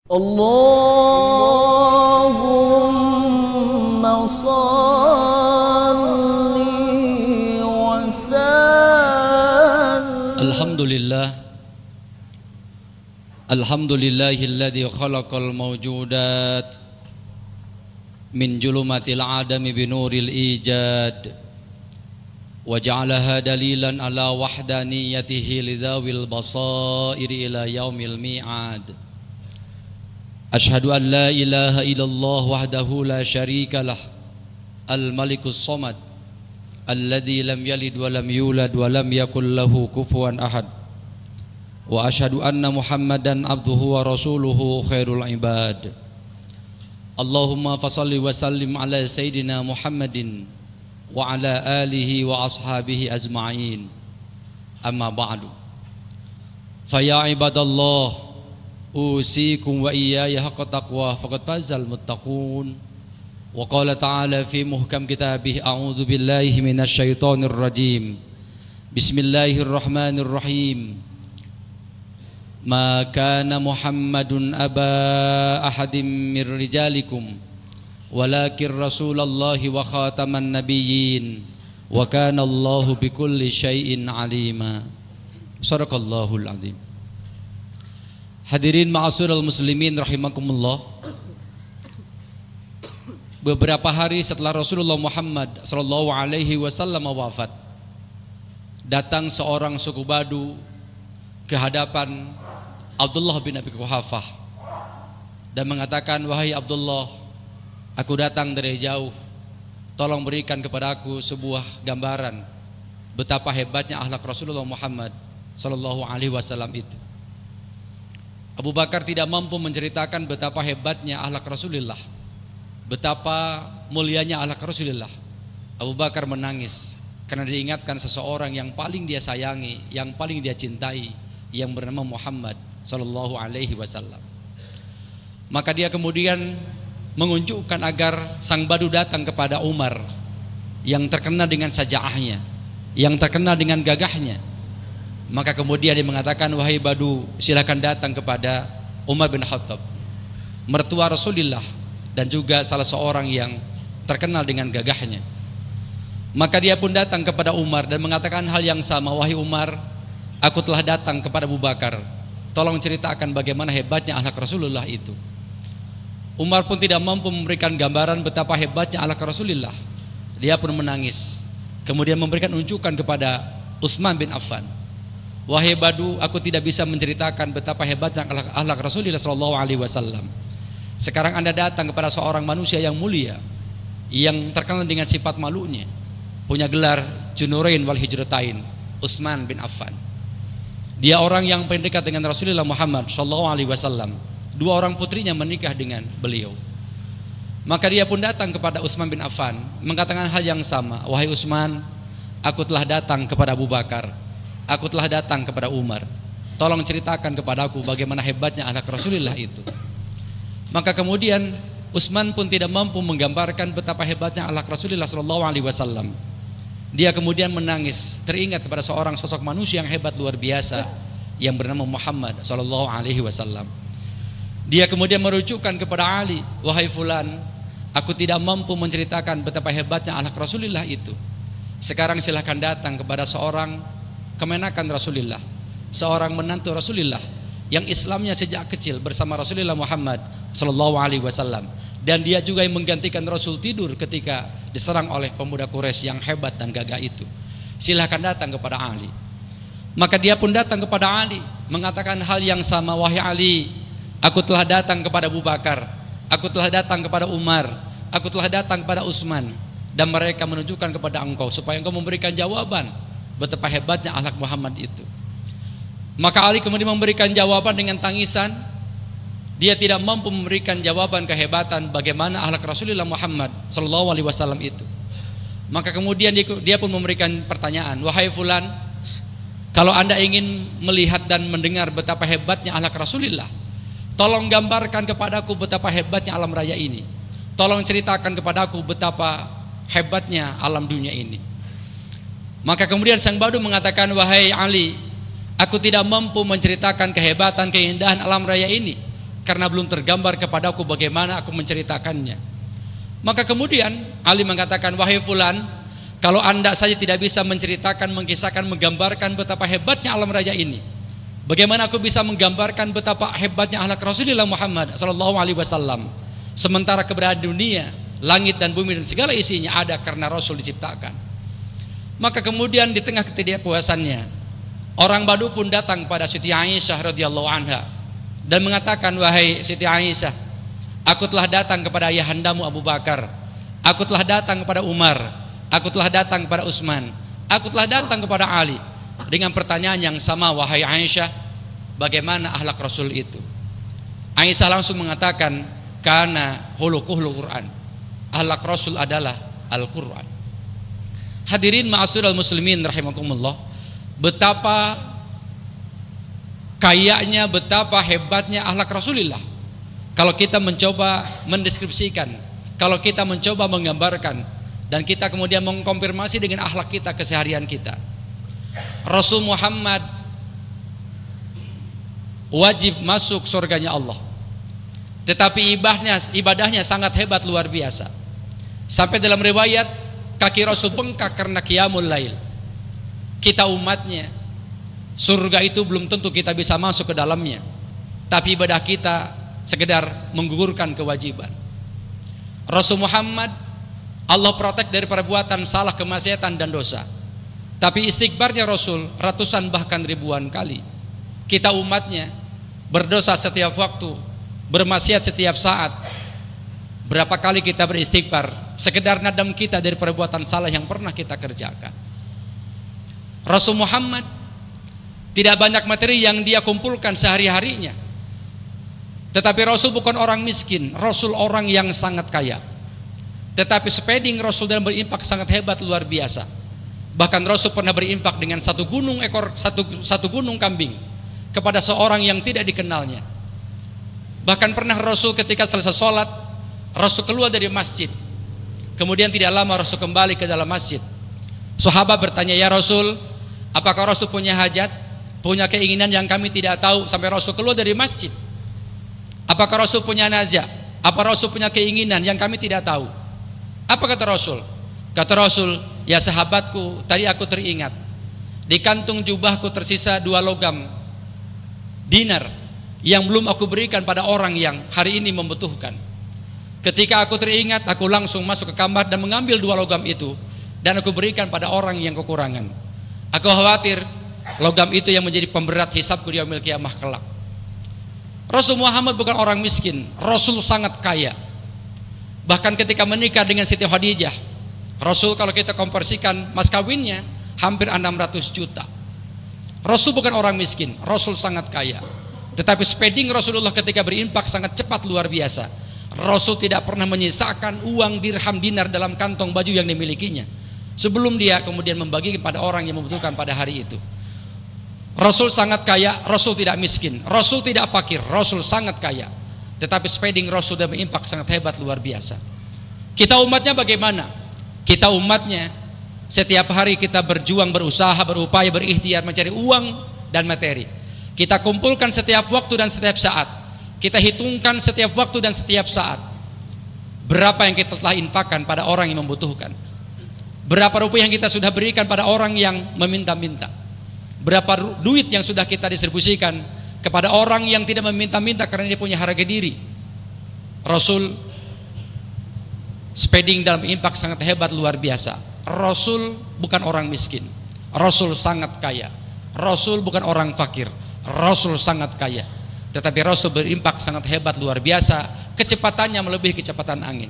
Allahumma salli wa sallim. Alhamdulillahilladzi khalaqal mawjudat min julumatil adami binuril ijad wa ja'alaha dalilan ala wahdaniyatihi lidzawil basairi ila yaumil mi'ad. Ashhadu an la ilaha illallah wahdahu la syarika lah al-malikus samad alladzi lam yalid wa lam yulad wa lam yakul lahu kufuwan ahad. Wa ashhadu anna Muhammadan abduhu wa rasuluhu khairul ibad. Allahumma fasalli wa sallim ala sayyidina Muhammadin wa ala alihi wa ashabihi ajma'in. Amma ba'du. Fa ya ibadallah, usikum wa iyaya haqqa taqwa faqad fazal muttaqun. Wa qala ta'ala fi muhkam kitabih, a'udzu billahi minasy syaithanir rajim. Bismillahirrahmanirrahim. Ma kana Muhammadun aba ahadin mir rijalikum walakin rasulallahi wa khataman nabiyyin wa kana Allahu bikulli syai'in alima. Shadaqallahul azim. Hadirin ma'asyiral muslimin rahimakumullah. Beberapa hari setelah Rasulullah Muhammad sallallahu alaihi wasallam wafat, datang seorang suku Badu ke hadapan Abdullah bin Abi Quhafah dan mengatakan, "Wahai Abdullah, aku datang dari jauh. Tolong berikan kepada aku sebuah gambaran betapa hebatnya akhlak Rasulullah Muhammad sallallahu alaihi wasallam itu." Abu Bakar tidak mampu menceritakan betapa hebatnya akhlak Rasulullah, betapa mulianya akhlak Rasulullah. Abu Bakar menangis karena diingatkan seseorang yang paling dia sayangi, yang paling dia cintai, yang bernama Muhammad sallallahu alaihi wasallam. Maka dia kemudian mengunjukkan agar sang Badu datang kepada Umar yang terkenal dengan sajaahnya, yang terkenal dengan gagahnya. Maka kemudian dia mengatakan, "Wahai Badu, silakan datang kepada Umar bin Khattab, mertua Rasulullah dan juga salah seorang yang terkenal dengan gagahnya." Maka dia pun datang kepada Umar dan mengatakan hal yang sama, "Wahai Umar, aku telah datang kepada Abu Bakar. Tolong ceritakan bagaimana hebatnya akhlak Rasulullah itu." Umar pun tidak mampu memberikan gambaran betapa hebatnya akhlak Rasulullah. Dia pun menangis. Kemudian memberikan unjukan kepada Utsman bin Affan. "Wahai Badu, aku tidak bisa menceritakan betapa hebatnya akhlak Rasulullah sallallahu alaihi wasallam. Sekarang Anda datang kepada seorang manusia yang mulia, yang terkenal dengan sifat malunya, punya gelar Junurain wal Hijratain, Utsman bin Affan. Dia orang yang paling dekat dengan Rasulullah Muhammad sallallahu alaihi wasallam. Dua orang putrinya menikah dengan beliau." Maka dia pun datang kepada Utsman bin Affan mengatakan hal yang sama, "Wahai Utsman, aku telah datang kepada Abu Bakar. Aku telah datang kepada Umar. Tolong ceritakan kepada aku bagaimana hebatnya akhlak Rasulullah itu." Maka kemudian Utsman pun tidak mampu menggambarkan betapa hebatnya akhlak Rasulullah sallallahu alaihi wasallam. Dia kemudian menangis, teringat kepada seorang sosok manusia yang hebat luar biasa yang bernama Muhammad sallallahu alaihi wasallam. Dia kemudian merujukkan kepada Ali, "Wahai fulan, aku tidak mampu menceritakan betapa hebatnya akhlak Rasulullah itu. Sekarang silahkan datang kepada seorang kemenakan Rasulullah, seorang menantu Rasulullah yang Islamnya sejak kecil bersama Rasulullah Muhammad sallallahu alaihi wasallam, dan dia juga yang menggantikan Rasul tidur ketika diserang oleh pemuda Quraisy yang hebat dan gagah itu. Silahkan datang kepada Ali." Maka dia pun datang kepada Ali mengatakan hal yang sama, "Wahai Ali, aku telah datang kepada Abu Bakar, aku telah datang kepada Umar, aku telah datang kepada Utsman, dan mereka menunjukkan kepada engkau supaya engkau memberikan jawaban betapa hebatnya akhlak Muhammad itu." Maka Ali kemudian memberikan jawaban dengan tangisan. Dia tidak mampu memberikan jawaban kehebatan bagaimana akhlak Rasulullah Muhammad sallallahu alaihi wasallam itu. Maka kemudian dia pun memberikan pertanyaan, "Wahai fulan, kalau Anda ingin melihat dan mendengar betapa hebatnya akhlak Rasulullah, tolong gambarkan kepadaku betapa hebatnya alam raya ini. Tolong ceritakan kepadaku betapa hebatnya alam dunia ini." Maka kemudian sang Badu mengatakan, "Wahai Ali, aku tidak mampu menceritakan kehebatan keindahan alam raya ini karena belum tergambar kepadaku bagaimana aku menceritakannya. Maka kemudian Ali mengatakan, wahai fulan, kalau anda saja tidak bisa menceritakan, mengisahkan, menggambarkan betapa hebatnya alam raya ini, bagaimana aku bisa menggambarkan betapa hebatnya akhlak Rasulullah Muhammad SAW? Sementara keberadaan dunia, langit dan bumi dan segala isinya ada karena Rasul diciptakan. Maka kemudian di tengah ketidakpuasannya, orang Badu pun datang pada Siti Aisyah radhiyallahu anha dan mengatakan, wahai Siti Aisyah, aku telah datang kepada ayahandamu Abu Bakar, aku telah datang kepada Umar, aku telah datang kepada Utsman, aku telah datang kepada Ali dengan pertanyaan yang sama, wahai Aisyah, bagaimana akhlak Rasul itu? Aisyah langsung mengatakan, kana khuluquhul Quran, akhlak Rasul adalah Al-Quran. Hadirin ma'asyiral muslimin rahimakumullah, betapa kayanya, betapa hebatnya akhlak Rasulullah. Kalau kita mencoba mendeskripsikan, kalau kita mencoba menggambarkan, dan kita kemudian mengkonfirmasi dengan akhlak kita, keseharian kita, Rasul Muhammad wajib masuk surganya Allah, tetapi ibadahnya sangat hebat, luar biasa. Sampai dalam riwayat kaki Rasul bengkak karena qiyamul lail. Kita umatnya, surga itu belum tentu kita bisa masuk ke dalamnya, tapi ibadah kita sekedar menggugurkan kewajiban. Rasul Muhammad Allah protek dari perbuatan salah, kemaksiatan dan dosa, tapi istighfarnya Rasul ratusan bahkan ribuan kali. Kita umatnya berdosa setiap waktu, bermaksiat setiap saat. Berapa kali kita beristighfar sekedar nadam kita dari perbuatan salah yang pernah kita kerjakan. Rasul Muhammad tidak banyak materi yang dia kumpulkan sehari-harinya, tetapi Rasul bukan orang miskin, Rasul orang yang sangat kaya. Tetapi spending Rasul dalam berimpak sangat hebat, luar biasa. Bahkan Rasul pernah berimpak dengan satu gunung kambing kepada seorang yang tidak dikenalnya. Bahkan pernah Rasul ketika selesai sholat, Rasul keluar dari masjid, kemudian tidak lama Rasul kembali ke dalam masjid. Sahabat bertanya, ya Rasul, apakah Rasul punya hajat, punya keinginan yang kami tidak tahu sampai Rasul keluar dari masjid? Apakah Rasul punya najah? Apa Rasul punya keinginan yang kami tidak tahu? Apa kata Rasul? Kata Rasul, ya sahabatku, tadi aku teringat di kantung jubahku tersisa 2 logam dinar yang belum aku berikan pada orang yang hari ini membutuhkan. Ketika aku teringat, aku langsung masuk ke kamar dan mengambil 2 logam itu dan aku berikan pada orang yang kekurangan. Aku khawatir logam itu yang menjadi pemberat hisabku di yaumil qiyamah kelak. Rasul Muhammad bukan orang miskin, Rasul sangat kaya. Bahkan ketika menikah dengan Siti Khadijah, Rasul kalau kita konversikan mas kawinnya hampir 600 juta. Rasul bukan orang miskin, Rasul sangat kaya. Tetapi spending Rasulullah ketika berimpak sangat cepat, luar biasa. Rasul tidak pernah menyisakan uang dirham dinar dalam kantong baju yang dimilikinya sebelum dia kemudian membagi kepada orang yang membutuhkan pada hari itu. Rasul sangat kaya, Rasul tidak miskin, Rasul tidak fakir, Rasul sangat kaya. Tetapi spending Rasul dan berimpak sangat hebat, luar biasa. Kita umatnya bagaimana? Kita umatnya setiap hari kita berjuang, berusaha, berupaya, berikhtiar mencari uang dan materi. Kita kumpulkan setiap waktu dan setiap saat. Kita hitungkan setiap waktu dan setiap saat berapa yang kita telah infakkan pada orang yang membutuhkan, berapa rupiah yang kita sudah berikan pada orang yang meminta-minta, berapa duit yang sudah kita distribusikan kepada orang yang tidak meminta-minta karena dia punya harga diri. Rasul spending dalam impak sangat hebat, luar biasa. Rasul bukan orang miskin, Rasul sangat kaya. Rasul bukan orang fakir, Rasul sangat kaya. Tetapi Rasul berimpak sangat hebat, luar biasa. Kecepatannya melebihi kecepatan angin.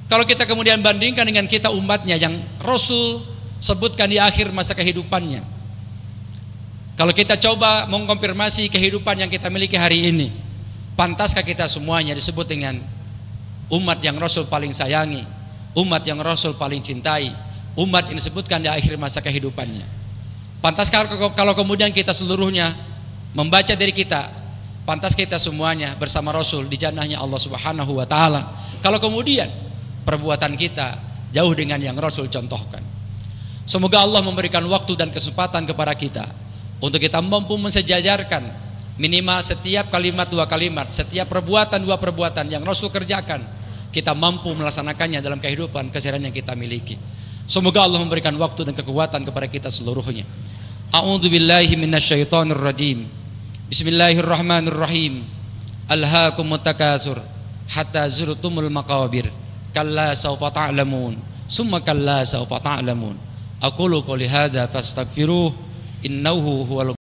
Kalau kita kemudian bandingkan dengan kita umatnya yang Rasul sebutkan di akhir masa kehidupannya, kalau kita coba mengkonfirmasi kehidupan yang kita miliki hari ini, pantaskah kita semuanya disebut dengan umat yang Rasul paling sayangi, umat yang Rasul paling cintai, umat yang disebutkan di akhir masa kehidupannya? Pantaskah kalau kemudian kita seluruhnya membaca diri kita, pantas kita semuanya bersama Rasul di jannahnya Allah Subhanahu wa taala? Kalau kemudian perbuatan kita jauh dengan yang Rasul contohkan. Semoga Allah memberikan waktu dan kesempatan kepada kita untuk kita mampu mensejajarkan, Minimal setiap kalimat 2 kalimat, setiap perbuatan 2 perbuatan yang Rasul kerjakan, kita mampu melaksanakannya dalam kehidupan keseharian yang kita miliki. Semoga Allah memberikan waktu dan kekuatan kepada kita seluruhnya. A'udzu billahi minasyaitonir rajim. Bismillahirrahmanirrahim. Alhaakumut takatsur hatta zurtumul maqabir. Kalla sawfa ta'lamun. Summa kalla sawfa ta'lamun. Aqulu qouli hadza fastaghfiruh innahu huwal